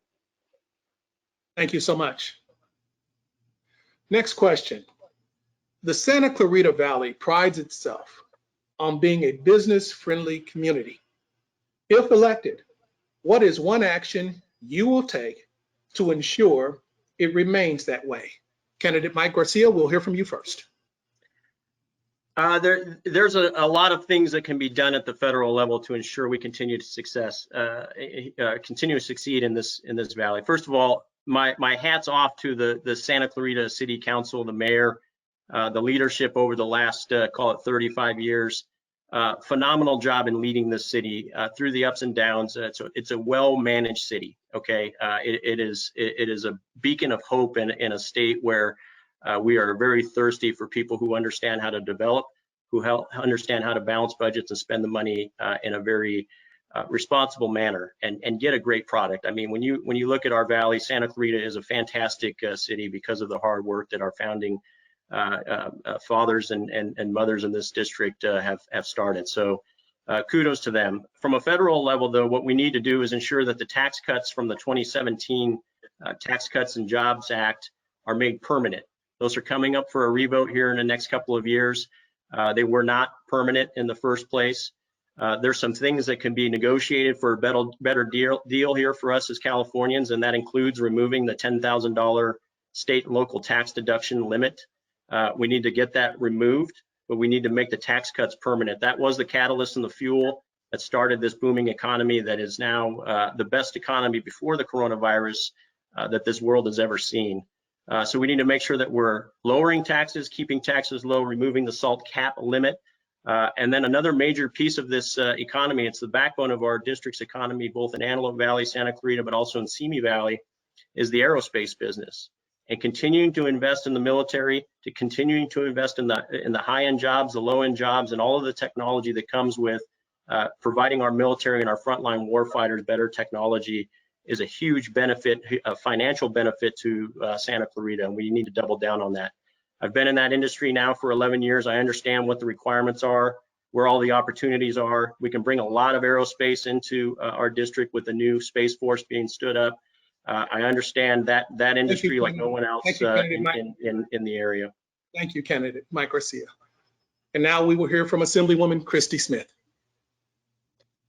Thank you so much. Next question. The Santa Clarita Valley prides itself on being a business-friendly community. If elected, what is one action you will take to ensure it remains that way? Candidate Mike Garcia, we'll hear from you first. There's a lot of things that can be done at the federal level to ensure we continue to continue to succeed in this valley. First of all, my hat's off to the Santa Clarita City Council, the mayor, the leadership over the last call it 35 years. Phenomenal job in leading this city through the ups and downs. It's a well-managed city. Okay, it is a beacon of hope in a state where we are very thirsty for people who understand how to develop, who understand how to balance budgets and spend the money in a very responsible manner and get a great product. I mean, when you look at our valley, Santa Clarita is a fantastic city because of the hard work that our founding fathers and mothers in this district have started. So kudos to them. From a federal level, though, what we need to do is ensure that the tax cuts from the 2017 Tax Cuts and Jobs Act are made permanent. Those are coming up for a revote here in the next couple of years. They were not permanent in the first place. There's some things that can be negotiated for a better deal here for us as Californians, and that includes removing the $10,000 state and local tax deduction limit. We need to get that removed, but we need to make the tax cuts permanent. That was the catalyst and the fuel that started this booming economy that is now the best economy before the coronavirus that this world has ever seen. So we need to make sure that we're lowering taxes, keeping taxes low, removing the SALT cap limit. And then another major piece of this economy, it's the backbone of our district's economy, both in Antelope Valley, Santa Clarita, but also in Simi Valley, is the aerospace business. And continuing to invest in the military, to continuing to invest in the high-end jobs, the low-end jobs, and all of the technology that comes with providing our military and our frontline warfighters better technology is a huge benefit, a financial benefit to Santa Clarita, and we need to double down on that. I've been in that industry now for 11 years. I understand what the requirements are, where all the opportunities are. We can bring a lot of aerospace into our district with the new Space Force being stood up. I understand that industry like no one else in the area. Thank you, candidate Mike Garcia. And now we will hear from Assemblywoman Christy Smith.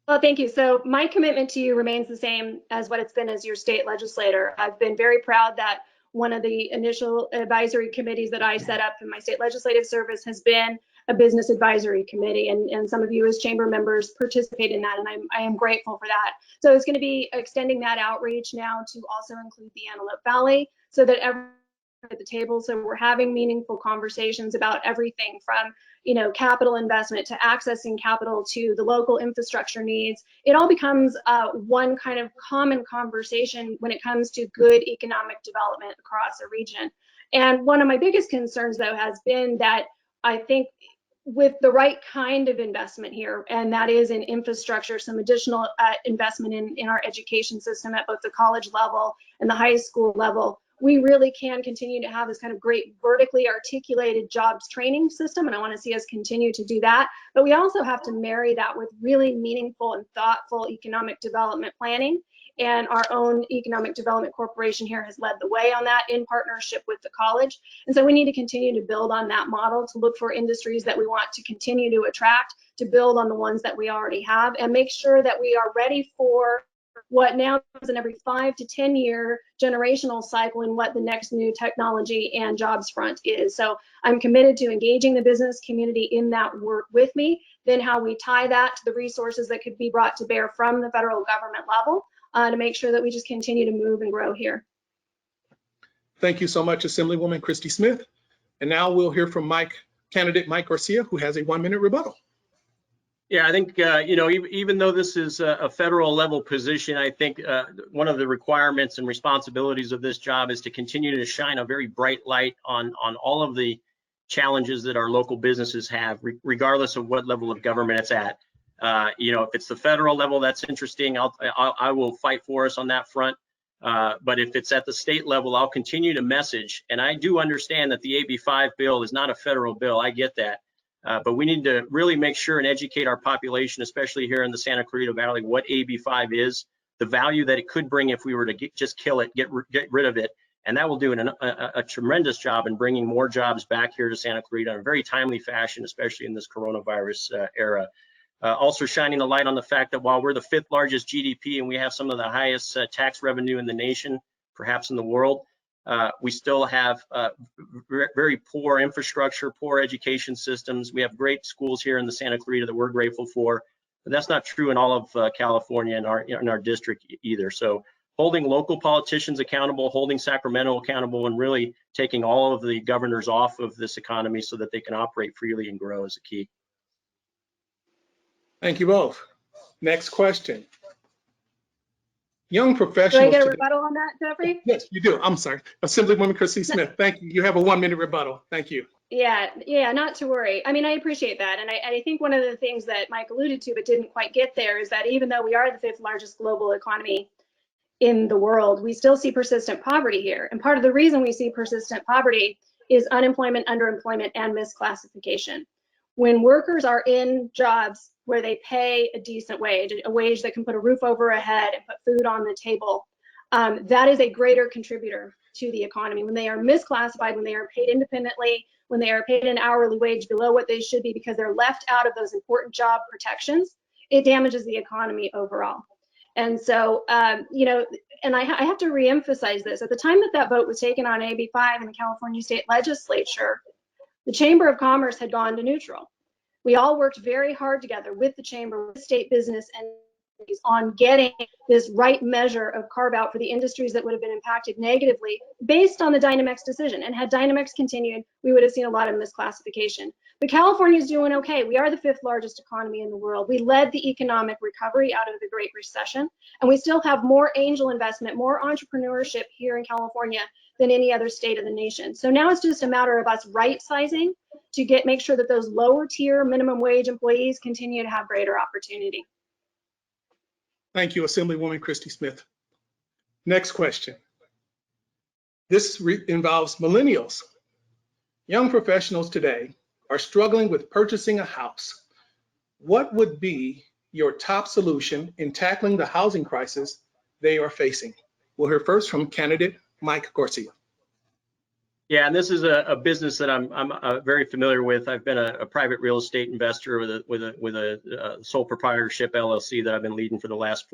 Well, thank you. So my commitment to you remains the same as what it's been as your state legislator. I've been very proud that one of the initial advisory committees that I set up in my state legislative service has been a business advisory committee, and some of you as chamber members participate in that, and I am grateful for that. So it's going to be extending that outreach now to also include the Antelope Valley, so that everyone at the table, so we're having meaningful conversations about everything from capital investment to accessing capital to the local infrastructure needs. It all becomes one kind of common conversation when it comes to good economic development across a region. And one of my biggest concerns, though, has been that I think with the right kind of investment here, and that is in infrastructure, some additional investment in our education system at both the college level and the high school level, we really can continue to have this kind of great vertically articulated jobs training system, and I want to see us continue to do that. But we also have to marry that with really meaningful and thoughtful economic development planning, and our own Economic Development Corporation here has led the way on that in partnership with the college. And so we need to continue to build on that model, to look for industries that we want to continue to attract, to build on the ones that we already have, and make sure that we are ready for what now is an every 5 to 10 year generational cycle in what the next new technology and jobs front is. So I'm committed to engaging the business community in that work with me, then how we tie that to the resources that could be brought to bear from the federal government level to make sure that we just continue to move and grow here. Thank you so much, Assemblywoman Christy Smith. And now we'll hear from candidate Mike Garcia, who has a 1-minute rebuttal. Yeah, I think, even though this is a federal level position, I think one of the requirements and responsibilities of this job is to continue to shine a very bright light on all of the challenges that our local businesses have, regardless of what level of government it's at. If it's the federal level, that's interesting. I will fight for us on that front. But if it's at the state level, I'll continue to message. And I do understand that the AB5 bill is not a federal bill. I get that. But we need to really make sure and educate our population, especially here in the Santa Clarita Valley, what AB5 is, the value that it could bring if we were to just kill it, get rid of it. And that will do a tremendous job in bringing more jobs back here to Santa Clarita in a very timely fashion, especially in this coronavirus era. Also shining a light on the fact that while we're the 5th largest GDP and we have some of the highest tax revenue in the nation, perhaps in the world, we still have very poor infrastructure, poor education systems. We have great schools here in the Santa Clarita that we're grateful for, but that's not true in all of California and in our district either. So holding local politicians accountable, holding Sacramento accountable, and really taking all of the governors off of this economy so that they can operate freely and grow is the key. Thank you both. Next question. Young Do professionals. I get a rebuttal on that, Jeffrey? Yes, you do. I'm sorry. Assemblywoman Christy Smith, thank you. You have a 1-minute rebuttal. Thank you. Yeah, not to worry. I mean, I appreciate that. And I think one of the things that Mike alluded to but didn't quite get there is that even though we are the 5th largest global economy in the world, we still see persistent poverty here. And part of the reason we see persistent poverty is unemployment, underemployment, and misclassification. When workers are in jobs where they pay a decent wage, a wage that can put a roof over a head and put food on the table, that is a greater contributor to the economy. When they are misclassified, when they are paid independently, when they are paid an hourly wage below what they should be because they're left out of those important job protections, it damages the economy overall. And so, and I have to reemphasize this. At the time that vote was taken on AB5 in the California State Legislature, the Chamber of Commerce had gone to neutral. We all worked very hard together with the Chamber, with state business entities on getting this right measure of carve out for the industries that would have been impacted negatively based on the Dynamex decision. And had Dynamex continued, we would have seen a lot of misclassification. But California is doing okay. We are the 5th largest economy in the world. We led the economic recovery out of the Great Recession, and we still have more angel investment, more entrepreneurship here in California than any other state of the nation. So now it's just a matter of us right sizing to make sure that those lower tier minimum wage employees continue to have greater opportunity. Thank you, Assemblywoman Christy Smith. Next question. This involves millennials. Young professionals today are struggling with purchasing a house. What would be your top solution in tackling the housing crisis they are facing? We'll hear first from candidate Mike Garcia. Yeah, and this is a business that I'm very familiar with. I've been a private real estate investor with a sole proprietorship LLC that I've been leading for the last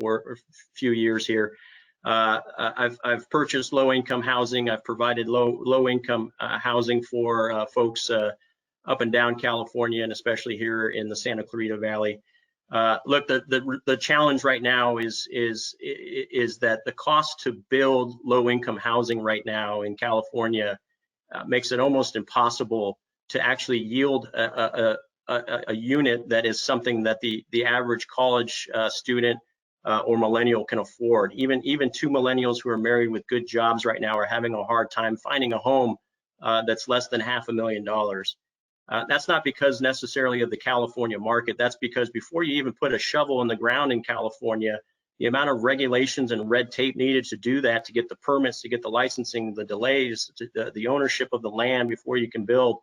few years here. I've purchased low-income housing. I've provided low-income housing for folks up and down California, and especially here in the Santa Clarita Valley. Look, the challenge right now is that the cost to build low-income housing right now in California makes it almost impossible to actually yield a unit that is something that the average college student or millennial can afford. Even 2 millennials who are married with good jobs right now are having a hard time finding a home that's less than $500,000. That's not because necessarily of the California market. That's because before you even put a shovel in the ground in California, the amount of regulations and red tape needed to do that, to get the permits, to get the licensing, the delays, the ownership of the land before you can build,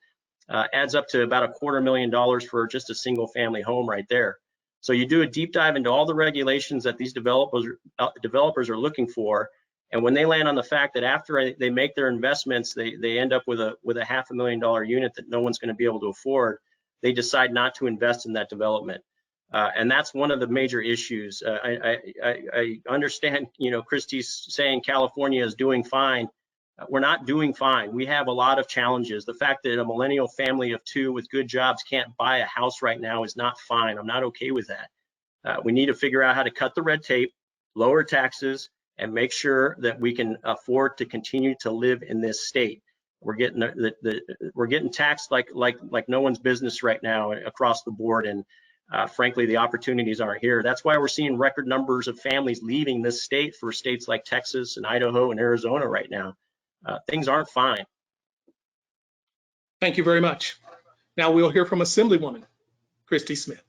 adds up to about $250,000 for just a single family home right there. So you do a deep dive into all the regulations that these developers are looking for, and when they land on the fact that after they make their investments, they end up with a $500,000 unit that no one's going to be able to afford, they decide not to invest in that development. And that's one of the major issues. I understand, Christy's saying California is doing fine. We're not doing fine. We have a lot of challenges. The fact that a millennial family of 2 with good jobs can't buy a house right now is not fine. I'm not okay with that. We need to figure out how to cut the red tape, lower taxes, and make sure that we can afford to continue to live in this state. We're getting taxed like no one's business right now across the board, and frankly, the opportunities aren't here. That's why we're seeing record numbers of families leaving this state for states like Texas and Idaho and Arizona right now. Things aren't fine. Thank you very much. Now we'll hear from Assemblywoman Christy Smith.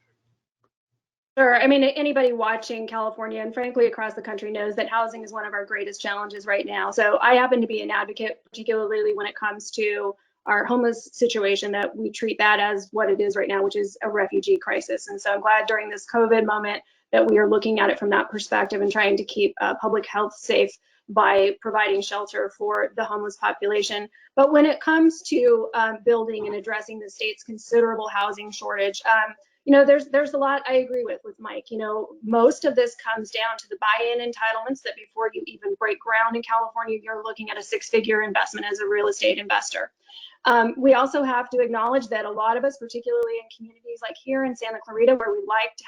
Sure. I mean, anybody watching California and frankly across the country knows that housing is one of our greatest challenges right now. So I happen to be an advocate, particularly when it comes to our homeless situation, that we treat that as what it is right now, which is a refugee crisis. And so I'm glad during this COVID moment that we are looking at it from that perspective and trying to keep public health safe by providing shelter for the homeless population. But when it comes to building and addressing the state's considerable housing shortage, you know, there's a lot I agree with Mike. You know, most of this comes down to the buy-in entitlements that before you even break ground in California, you're looking at a six-figure investment as a real estate investor. We also have to acknowledge that a lot of us, particularly in communities like here in Santa Clarita, where we like to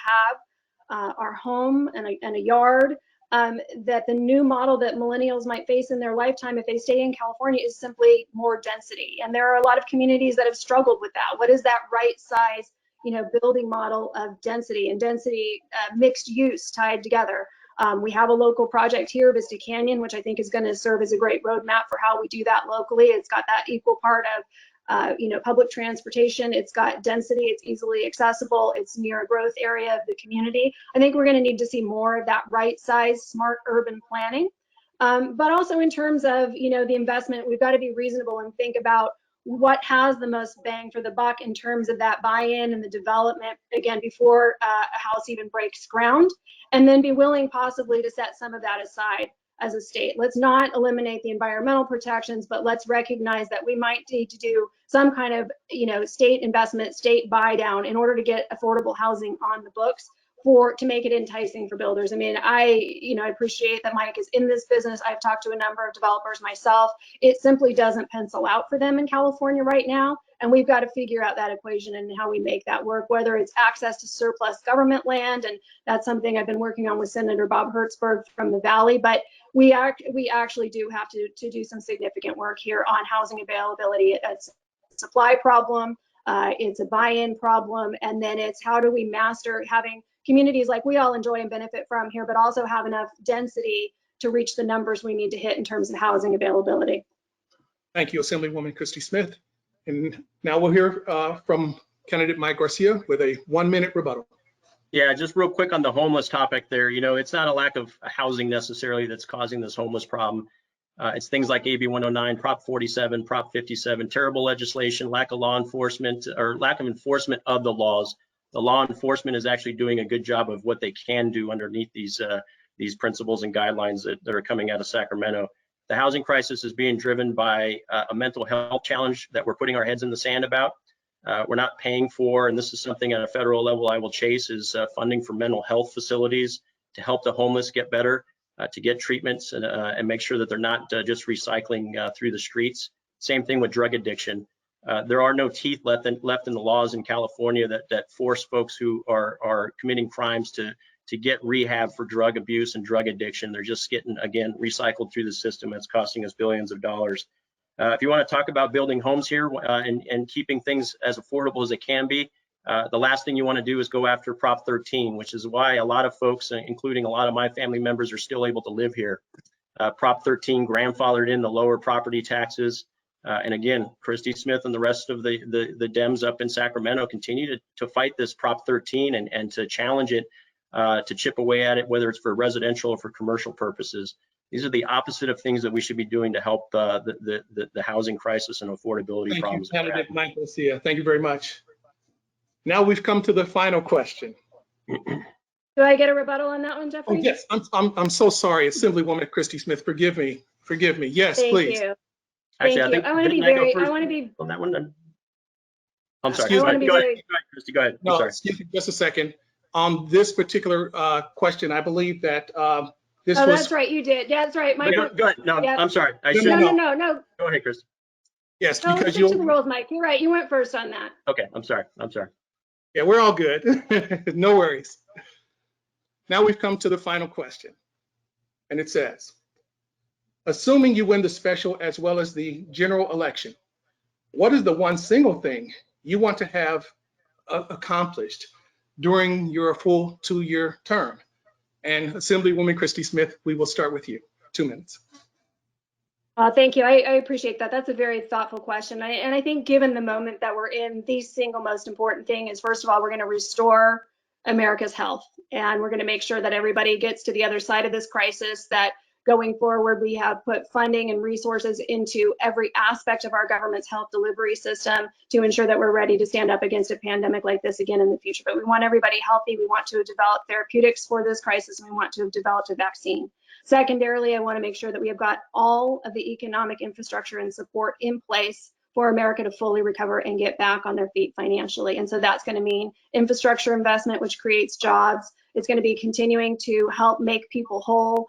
have our home and a yard, that the new model that millennials might face in their lifetime if they stay in California is simply more density. And there are a lot of communities that have struggled with that. What is that right size, you know, building model of density and density mixed use tied together? We have a local project here, Vista Canyon, which I think is going to serve as a great roadmap for how we do that locally. It's got that equal part of you know, public transportation. It's got density. It's easily accessible. It's near a growth area of the community. I think we're going to need to see more of that right size, smart urban planning. But also in terms of, you know, the investment, we've got to be reasonable and think about what has the most bang for the buck in terms of that buy-in and the development, again, before a house even breaks ground, and then be willing possibly to set some of that aside as a state. Let's not eliminate the environmental protections, but let's recognize that we might need to do some kind of, you know, state investment, state buy down in order to get affordable housing on the books to make it enticing for builders. I mean, I appreciate that Mike is in this business. I've talked to a number of developers myself. It simply doesn't pencil out for them in California right now. And we've got to figure out that equation and how we make that work, whether it's access to surplus government land. And that's something I've been working on with Senator Bob Hertzberg from the Valley. But we actually do have to do some significant work here on housing availability. It's a supply problem. It's a buy-in problem. And then it's how do we master having communities like we all enjoy and benefit from here, but also have enough density to reach the numbers we need to hit in terms of housing availability. Thank you, Assemblywoman Christy Smith. And now we'll hear from candidate Mike Garcia with a 1-minute rebuttal. Yeah, just real quick on the homeless topic there. You know, it's not a lack of housing necessarily that's causing this homeless problem. It's things like AB 109, Prop 47, Prop 57, terrible legislation, lack of law enforcement or lack of enforcement of the laws. The law enforcement is actually doing a good job of what they can do underneath these principles and guidelines that are coming out of Sacramento. The housing crisis is being driven by a mental health challenge that we're putting our heads in the sand about. We're not paying for, and this is something at a federal level I will chase, is funding for mental health facilities to help the homeless get better, to get treatments and make sure that they're not just recycling through the streets. Same thing with drug addiction. There are no teeth left in the laws in California that force folks who are committing crimes to get rehab for drug abuse and drug addiction. They're just getting, again, recycled through the system. That's costing us billions of dollars. If you want to talk about building homes here and keeping things as affordable as it can be, the last thing you want to do is go after Prop 13, which is why a lot of folks, including a lot of my family members, are still able to live here. Prop 13 grandfathered in the lower property taxes. And again, Christy Smith and the rest of the Dems up in Sacramento continue to fight this Prop 13 and to challenge it, to chip away at it, whether it's for residential or for commercial purposes. These are the opposite of things that we should be doing to help the housing crisis and affordability problems. Thank you, candidate Mike Garcia. Thank you very much. Now we've come to the final question. Do I get a rebuttal on that one, Jeffrey? Oh, yes, I'm so sorry, Assemblywoman Christy Smith. Forgive me. Yes, Thank please. You. Actually, Thank you. I want to be on that one. I'm sorry. Excuse me. Go ahead, Christy. Go ahead. No, sorry. excuse me, just a second. On this particular question, I believe that this was. Oh, was. that's right. You did. Yeah, that's right. Mike. Go ahead. No, yeah. I'm sorry. No. Go ahead, Chris. Yes, because you. To the rules, Mike. You're right. You went first on that. Okay. I'm sorry. Yeah, we're all good. No worries. Now we've come to the final question, and it says, assuming you win the special as well as the general election, what is the one single thing you want to have accomplished during your full 2-year term? And Assemblywoman Christy Smith, we will start with you. 2 minutes. Thank you. I appreciate that. That's a very thoughtful question. And I think given the moment that we're in, the single most important thing is, first of all, we're going to restore America's health. And we're going to make sure that everybody gets to the other side of this crisis, that going forward, we have put funding and resources into every aspect of our government's health delivery system to ensure that we're ready to stand up against a pandemic like this again in the future. But we want everybody healthy. We want to develop therapeutics for this crisis, and we want to have developed a vaccine. Secondarily, I want to make sure that we have got all of the economic infrastructure and support in place for America to fully recover and get back on their feet financially. And so that's going to mean infrastructure investment, which creates jobs. It's going to be continuing to help make people whole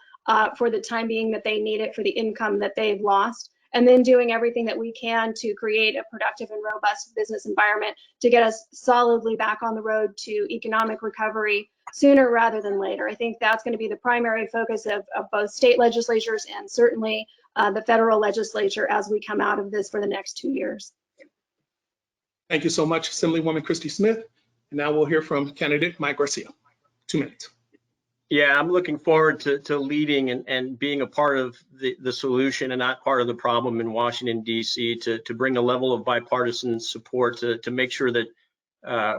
for the time being that they need it, for the income that they've lost, and then doing everything that we can to create a productive and robust business environment to get us solidly back on the road to economic recovery sooner rather than later. I think that's going to be the primary focus of both state legislatures and certainly the federal legislature as we come out of this for the next 2 years. Thank you so much, Assemblywoman Christy Smith. And now we'll hear from candidate Mike Garcia. 2 minutes. Yeah, I'm looking forward to leading and being a part of the solution and not part of the problem in Washington, D.C., to bring a level of bipartisan support to make sure that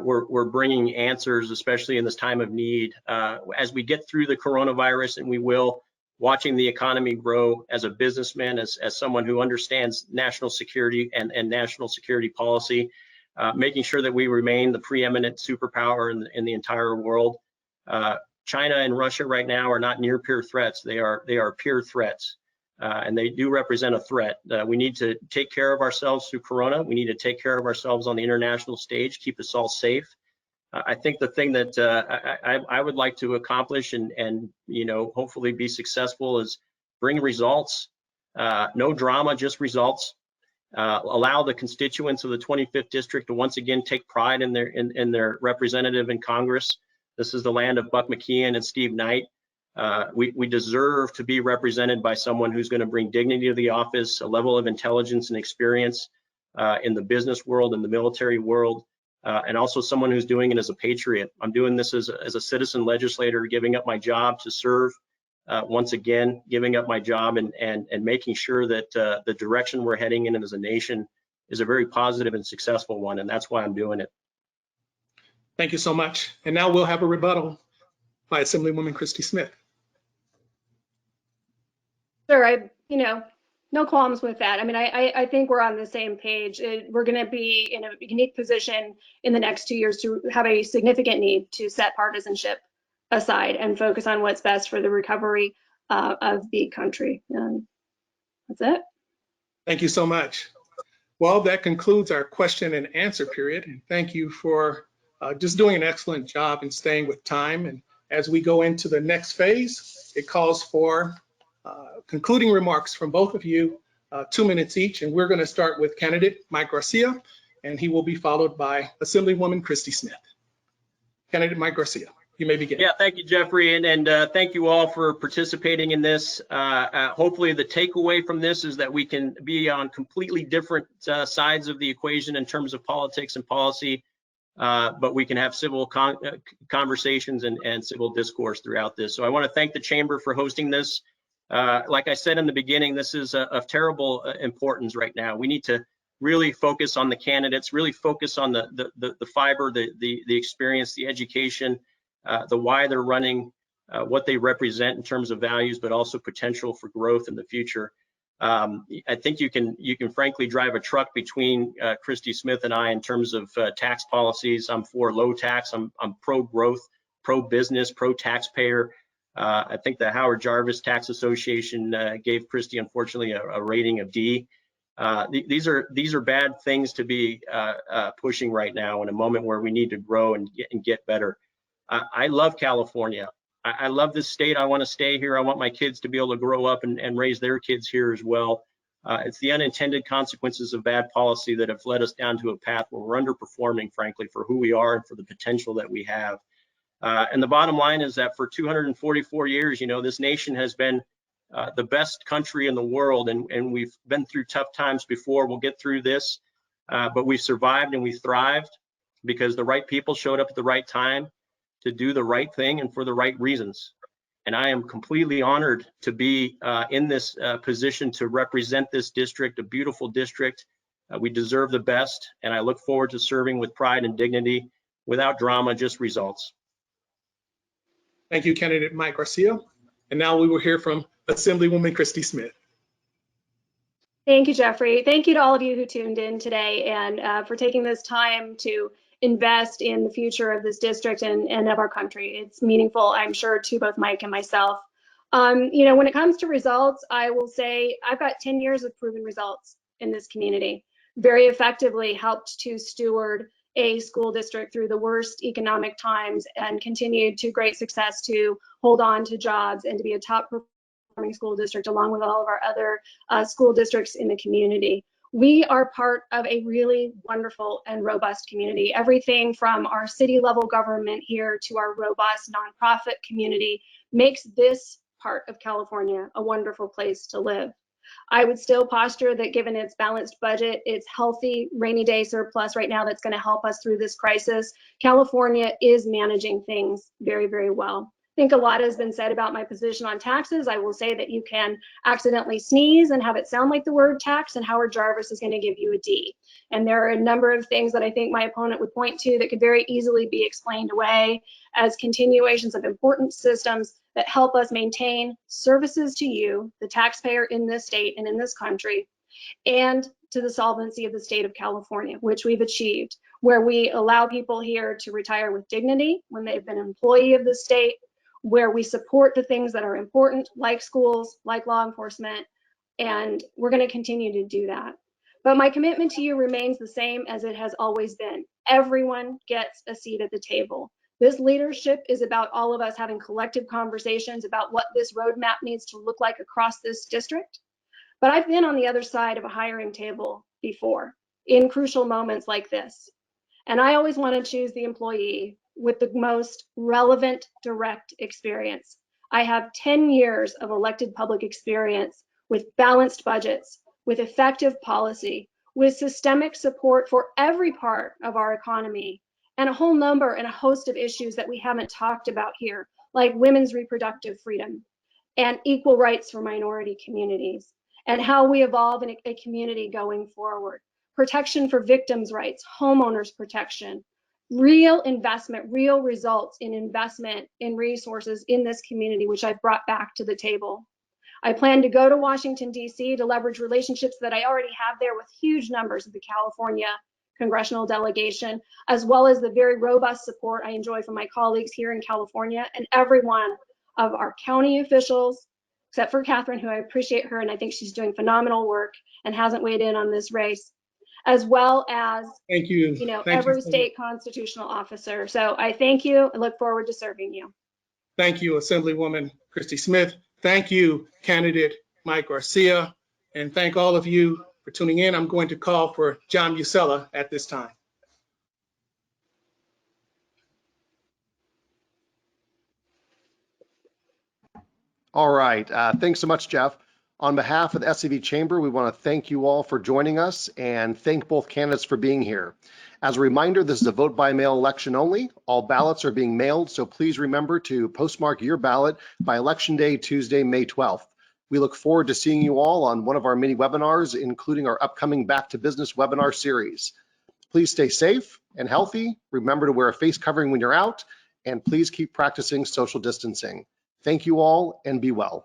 we're bringing answers, especially in this time of need. As we get through the coronavirus, and we will, watching the economy grow as a businessman, as someone who understands national security and national security policy, making sure that we remain the preeminent superpower in the entire world. China and Russia right now are not near peer threats. They are peer threats, and they do represent a threat. We need to take care of ourselves through Corona. We need to take care of ourselves on the international stage, keep us all safe. I think the thing that I would like to accomplish and hopefully be successful is bring results. No drama, just results. Allow the constituents of the 25th district to once again take pride in their representative in Congress. This is the land of Buck McKeon and Steve Knight. We deserve to be represented by someone who's going to bring dignity to the office, a level of intelligence and experience in the business world and the military world, and also someone who's doing it as a patriot. I'm doing this as a citizen legislator, giving up my job to serve. Once again, giving up my job and making sure that the direction we're heading in as a nation is a very positive and successful one, and that's why I'm doing it. Thank you so much. And now we'll have a rebuttal by Assemblywoman Christy Smith. Sure, no qualms with that. I mean, I think we're on the same page. We're going to be in a unique position in the next 2 years to have a significant need to set partisanship aside and focus on what's best for the recovery of the country. And that's it. Thank you so much. Well, that concludes our question and answer period. And thank you for just doing an excellent job and staying with time. And as we go into the next phase, it calls for concluding remarks from both of you, 2 minutes each. And we're going to start with candidate Mike Garcia, and he will be followed by Assemblywoman Christy Smith. Candidate Mike Garcia, you may begin. Yeah, thank you, Jeffrey, and thank you all for participating in this. Hopefully the takeaway from this is that we can be on completely different sides of the equation in terms of politics and policy, but we can have civil conversations and civil discourse throughout this. So I want to thank the Chamber for hosting this. Like I said in the beginning, this is of terrible importance right now. We need to really focus on the candidates, really focus on the fiber, the experience, the education, the why they're running, what they represent in terms of values, but also potential for growth in the future. I think you can frankly drive a truck between Christy Smith and I in terms of tax policies. I'm for low tax. I'm pro growth, pro business, pro taxpayer. I think the Howard Jarvis Tax Association gave Christy, unfortunately, a rating of D. These are bad things to be pushing right now in a moment where we need to grow and get better. I love California. I love this state. I want to stay here. I want my kids to be able to grow up and raise their kids here as well. It's the unintended consequences of bad policy that have led us down to a path where we're underperforming, frankly, for who we are and for the potential that we have. And the bottom line is that for 244 years, this nation has been the best country in the world, and we've been through tough times before. We'll get through this, but we've survived and we thrived because the right people showed up at the right time to do the right thing and for the right reasons. and I am completely honored to be in this position to represent this district, a beautiful district. We deserve the best, and I look forward to serving with pride and dignity, without drama, just results. Thank you, candidate Mike Garcia. And now we will hear from Assemblywoman Christy Smith. Thank you, Jeffrey. Thank you to all of you who tuned in today and for taking this time to invest in the future of this district and of our country. It's meaningful, I'm sure, to both Mike and myself. You know, when it comes to results, I will say I've got 10 years of proven results in this community. Very effectively helped to steward a school district through the worst economic times and continued to great success to hold on to jobs and to be a top performing school district along with all of our other school districts in the community. We are part of a really wonderful and robust community. Everything from our city level government here to our robust nonprofit community makes this part of California a wonderful place to live. I would still posture that given its balanced budget, its healthy rainy day surplus right now that's going to help us through this crisis, California is managing things very, very well. I think a lot has been said about my position on taxes. I will say that you can accidentally sneeze and have it sound like the word tax, and Howard Jarvis is going to give you a D. And there are a number of things that I think my opponent would point to that could very easily be explained away as continuations of important systems that help us maintain services to you, the taxpayer in this state and in this country, and to the solvency of the state of California, which we've achieved, where we allow people here to retire with dignity when they've been an employee of the state, where we support the things that are important, like schools, like law enforcement, and we're going to continue to do that. But my commitment to you remains the same as it has always been. Everyone gets a seat at the table. This leadership is about all of us having collective conversations about what this roadmap needs to look like across this district. But I've been on the other side of a hiring table before in crucial moments like this. And I always want to choose the employee with the most relevant direct experience. I have 10 years of elected public experience with balanced budgets, with effective policy, with systemic support for every part of our economy, and a whole number and a host of issues that we haven't talked about here, like women's reproductive freedom and equal rights for minority communities, and how we evolve in a community going forward. Protection for victims' rights, homeowners protection, real investment, real results in investment in resources in this community, which I've brought back to the table. I plan to go to Washington, D.C. to leverage relationships that I already have there with huge numbers of the California congressional delegation, as well as the very robust support I enjoy from my colleagues here in California and every one of our county officials, except for Catherine, who I appreciate her, and I think she's doing phenomenal work and hasn't weighed in on this race, as well as every state constitutional officer. So I thank you and look forward to serving you. Thank you, Assemblywoman Christy Smith. Thank you, candidate Mike Garcia. And thank all of you for tuning in. I'm going to call for John Musella at this time. All right. Thanks so much, Jeff. On behalf of the SCV Chamber, we want to thank you all for joining us and thank both candidates for being here. As a reminder, this is a vote by mail election only. All ballots are being mailed, so please remember to postmark your ballot by Election Day, Tuesday, May 12th. We look forward to seeing you all on one of our many webinars, including our upcoming Back to Business webinar series. Please stay safe and healthy. Remember to wear a face covering when you're out, and please keep practicing social distancing. Thank you all and be well.